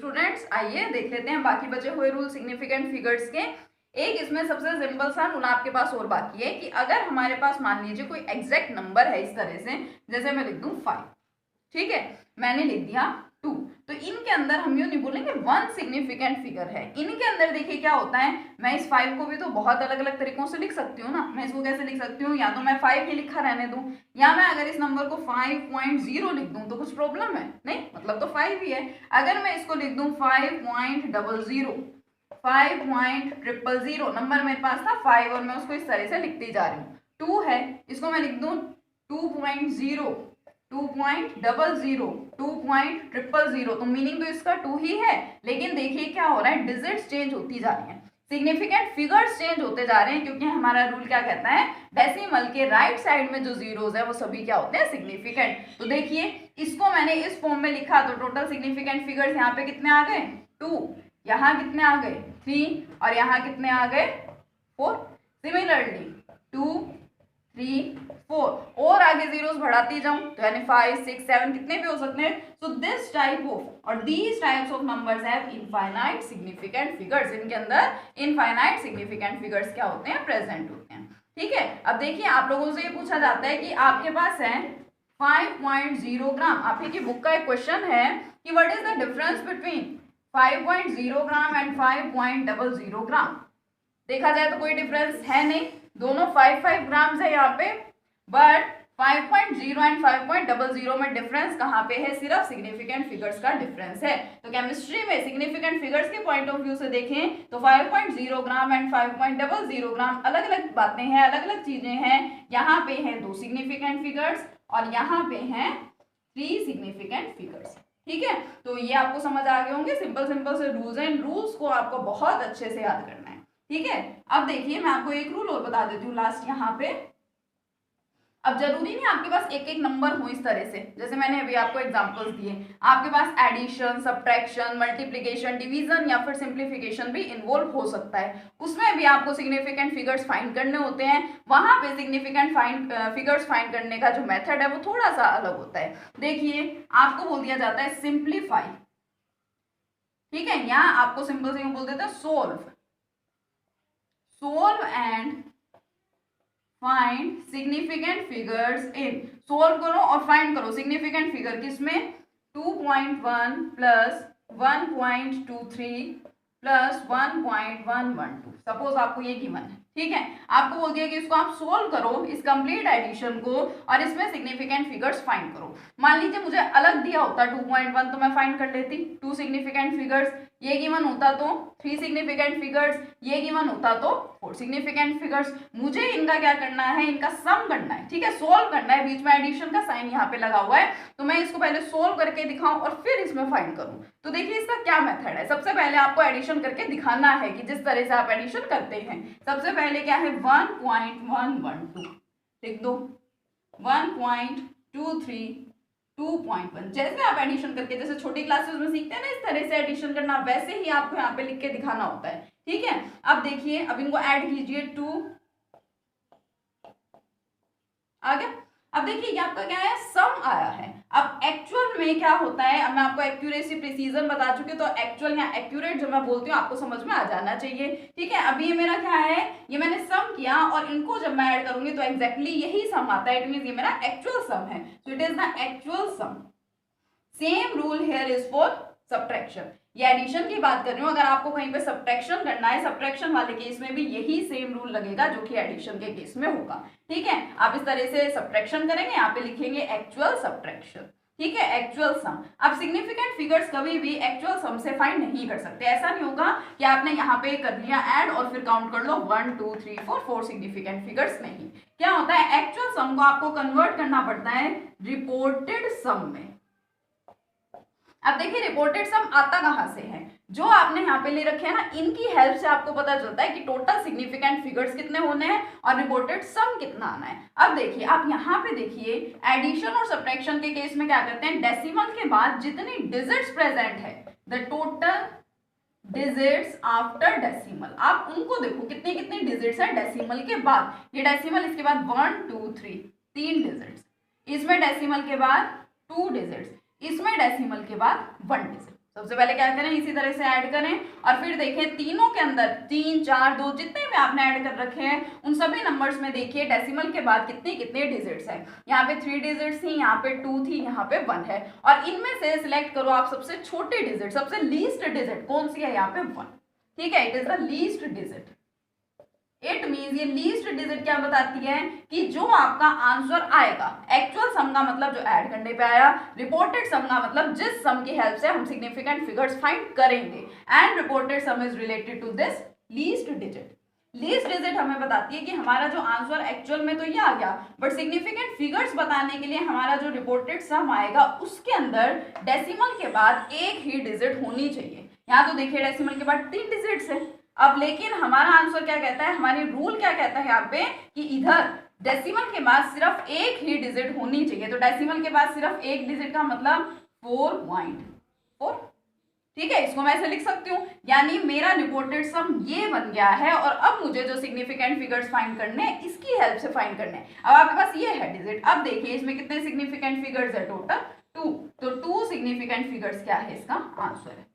Students आइए देख लेते हैं बाकी बचे हुए रूल सिग्निफिकेंट फिगर्स के। एक इसमें सबसे सिंपल सा रूल आपके पास और बाकी है कि अगर हमारे पास मान लीजिए कोई एग्जैक्ट नंबर है इस तरह से, जैसे मैं लिख दूं 5, ठीक है, मैंने लिख दिया 2, तो इनके अंदर हम यूं नहीं बोलेंगे वन सिग्निफिकेंट फिगर है। इनके अंदर देखिए क्या होता है, मैं इस 5 को भी तो बहुत अलग अलग तरीकों से लिख सकती हूँ ना। मैं इसको कैसे लिख सकती हूँ, या तो मैं 5 ही लिखा रहने दूं, या मैं अगर इस नंबर को 5.0 लिख दूं तो कुछ प्रॉब्लम है नहीं, मतलब तो 5 ही है। अगर मैं इसको लिख दूं 5.00, 5.000, नंबर मेरे पास था 5 और मैं उसको इस तरह से लिखती जा रही हूँ। 2 है, इसको मैं लिख दूं 2.0, 2.00, 2.000, तो मीनिंग तो इसका 2 ही है। लेकिन देखिए क्या हो रहा है, डिजिट्स चेंज होती जा रही हैं, सिग्निफिकेंट फिगर्स चेंज होते जा रहे हैं, क्योंकि हमारा रूल क्या कहता है, डेसिमल के राइट साइड में जो जीरोस है वो सभी क्या होते हैं, सिग्निफिकेंट। तो देखिए इसको मैंने इस फॉर्म में लिखा तो टोटल सिग्निफिकेंट फिगर्स यहाँ पे कितने आ गए, 2, यहाँ कितने आ गए 3, और यहाँ कितने आ गए 4। सिमिलरली 2, 3, 4 और आगे जीरोस बढ़ाती जाऊं तो यानी 5, 6, 7 कितने भी हो सकते हैं। सो दिस टाइप ऑफ और these types of numbers have infinite significant figures. इनके अंदर इनफाइनाइट सिग्निफिकेंट फिगर्स क्या होते हैं, प्रेजेंट होते हैं। ठीक है, अब देखिए आप लोगों से ये पूछा जाता है कि आपके पास है 5.0 ग्राम। आप ही की बुक का एक क्वेश्चन है कि what is the difference between 5.0 gram and 5.00 ग्राम। देखा जाए तो कोई डिफरेंस है नहीं, दोनों 5 ग्राम्स है यहाँ पे, बट 5.0 एंड 5.00 में डिफरेंस कहाँ पे है, सिर्फ सिग्निफिकेंट फिगर्स का डिफरेंस है। तो केमिस्ट्री में सिग्निफिकेंट फिगर्स के पॉइंट ऑफ व्यू से देखें तो 5.0 ग्राम एंड 5.00 ग्राम अलग अलग बातें हैं, अलग अलग चीजें हैं। यहाँ पे है 2 सिग्निफिकेंट फिगर्स और यहाँ पे हैं 3 सिग्निफिकेंट फिगर्स। ठीक है, तो ये आपको समझ आ गए होंगे, सिंपल सिंपल से रूल्स हैं, रूल्स को आपको बहुत अच्छे से याद करना है। ठीक है, अब देखिए मैं आपको एक रूल और बता देती हूँ लास्ट यहाँ पे। अब जरूरी नहीं आपके पास एक एक नंबर हो इस तरह से, जैसे मैंने अभी आपको एग्जांपल्स दिए, आपके पास एडिशन, सब्ट्रैक्शन, मल्टीप्लिकेशन, डिवीजन या फिर सिंप्लीफिकेशन भी इन्वॉल्व हो सकता है। उसमें भी आपको सिग्निफिकेंट फिगर्स फाइंड करने होते हैं। वहां पे सिग्निफिकेंट फिगर्स फाइंड करने का जो मेथड है वो थोड़ा सा अलग होता है। देखिए आपको बोल दिया जाता है सिंप्लीफाई, ठीक है, यहाँ आपको सिंपल से बोल देते हैं solve and find significant figures in. Solve करो और फाइंड करो सिग्निफिकेंट फिगर किसमें, 2.1 प्लस 1.23 प्लस 1.112। सपोज आपको ये गिवन है, ठीक है, आपको बोल दिया कि इसको आप सोल्व करो, इस कंप्लीट एडिशन को, और इसमें सिग्निफिकेंट फिगर्स फाइंड करो। मान लीजिए मुझे अलग दिया होता 2.1 तो मैं फाइंड कर लेती 2 सिग्निफिकेंट फिगर्स, ये गिवन होता तो 3 सिग्निफिकेंट फिगर्स, ये गिवन होता तो 4 सिग्निफिकेंट फिगर्स। मुझे इनका क्या करना है, इनका सम करना है, ठीक है, सोल्व करना है। बीच में एडिशन का साइन यहाँ पे लगा हुआ है, तो मैं इसको पहले सोल्व करके दिखाऊं और फिर इसमें फाइंड करूं। तो देखिए इसका क्या मेथड है, सबसे पहले आपको एडिशन करके दिखाना है कि जिस तरह से आप एडिशन करते हैं। सबसे पहले क्या है 1.112 लिख दो, 1.23, 2.1। जैसे आप एडिशन करके, जैसे छोटी क्लासेस में सीखते हैं ना इस तरह से एडिशन करना, वैसे ही आपको यहाँ पे लिख के दिखाना होता है। ठीक है, अब देखिए अब इनको ऐड कीजिए, 2 आ गया। अब देखिए ये आपका क्या है, सम आया है। अब एक्चुअल में क्या होता है, अब मैं आपको एक्यूरेसी प्रिसीजन बता चुकी हूँ, तो एक्चुअल या एक्यूरेट जो मैं बोलती हूँ आपको समझ में आ जाना चाहिए। ठीक है, अब ये मेरा क्या है, ये मैंने सम किया और इनको जब मैं ऐड करूंगी तो एग्जैक्टली यही सम आता है, इट मींस ये मेरा एक्चुअल सम है। So it is the actual sum. Same rule here is for subtraction. ये एडिशन की बात कर रही हूँ, अगर आपको कहीं पे सब्ट्रैक्शन करना है, सब्ट्रैक्शन वाले केस में भी यही सेम रूल लगेगा जो कि एडिशन के केस में होगा। ठीक है, आप इस तरह से सब्ट्रैक्शन करेंगे, यहाँ पे लिखेंगे एक्चुअल सब्ट्रैक्शन। ठीक है, एक्चुअल सम। अब सिग्निफिकेंट फिगर्स कभी भी एक्चुअल सम से फाइंड नहीं कर सकते। ऐसा नहीं होगा कि आपने यहाँ पे कर लिया ऐड और फिर काउंट कर लो 1 2 3 4 सिग्निफिकेंट फिगर्स। नहीं, क्या होता है, एक्चुअल सम को आपको कन्वर्ट करना पड़ता है रिपोर्टेड सम में। अब देखिए रिपोर्टेड सम आता कहां से है, जो आपने यहाँ पे ले रखे हैं ना, इनकी हेल्प से आपको पता चलता है कि टोटल सिग्निफिकेंट फिगर्स कितने होने हैं और रिपोर्टेड सम कितना आना है। अब देखिए आप यहाँ पे देखिए एडिशन और सब्ट्रैक्शन के केस में क्या करते हैं, डेसिमल के बाद जितनी डिजिट्स प्रेजेंट है, the total digits after decimal, आप उनको देखो कितनी कितनी डिजिट्स है डेसिमल के बाद। ये डेसिमल, इसके बाद 1 2 3 3 डिजिट्स, इसमें डेसिमल के बाद 2 डिजिट्स, इसमें डेसिमल के बाद 1 डिजिट। सबसे पहले क्या करें, इसी तरह से ऐड करें और फिर देखें तीनों के अंदर 3, 4, 2 जितने भी आपने ऐड कर रखे हैं उन सभी नंबर्स में देखिए डेसिमल के बाद कितने कितने डिजिट्स हैं। यहाँ पे 3 डिजिट्स थी, यहाँ पे 2 थी, यहाँ पे 1 है और इनमें से सिलेक्ट करो आप सबसे छोटे डिजिट, सबसे लीस्ट डिजिट कौन सी है, यहाँ पे 1। ठीक है, it is the least digit. It means ये लीस्ट डिजिट क्या बताती है कि जो आपका आंसर आएगा, एक्चुअल सम का मतलब जो ऐड करने पे आया, रिपोर्टेड सम का मतलब जिस सम की हेल्प से हम सिग्निफिकेंट फिगर्स फाइंड करेंगे, and reported sum is related to this least digit. Least digit हमें बताती है कि हमारा जो आंसर एक्चुअल में तो ये आ गया, बट सिग्निफिकेंट फिगर्स बताने के लिए हमारा जो रिपोर्टेड सम आएगा उसके अंदर डेसिमल के बाद एक ही डिजिट होनी चाहिए। यहाँ तो देखिए डेसिमल के बाद 3 डिजिट्स है। अब लेकिन हमारा आंसर क्या कहता है, हमारी रूल क्या कहता है यहाँ पे कि इधर डेसिमल के बाद सिर्फ एक ही डिजिट होनी चाहिए। तो डेसिमल के बाद सिर्फ एक डिजिट का मतलब 4.4। ठीक है, इसको मैं ऐसे लिख सकती हूँ, यानी मेरा रिपोर्टेड सम ये बन गया है और अब मुझे जो सिग्निफिकेंट फिगर्स फाइंड करने हैं इसकी हेल्प से फाइंड करने हैं। अब आपके पास ये है डिजिट, अब देखिए इसमें कितने सिग्निफिकेंट फिगर्स है, टोटल 2। तो 2 सिग्निफिकेंट फिगर्स क्या है, इसका आंसर है।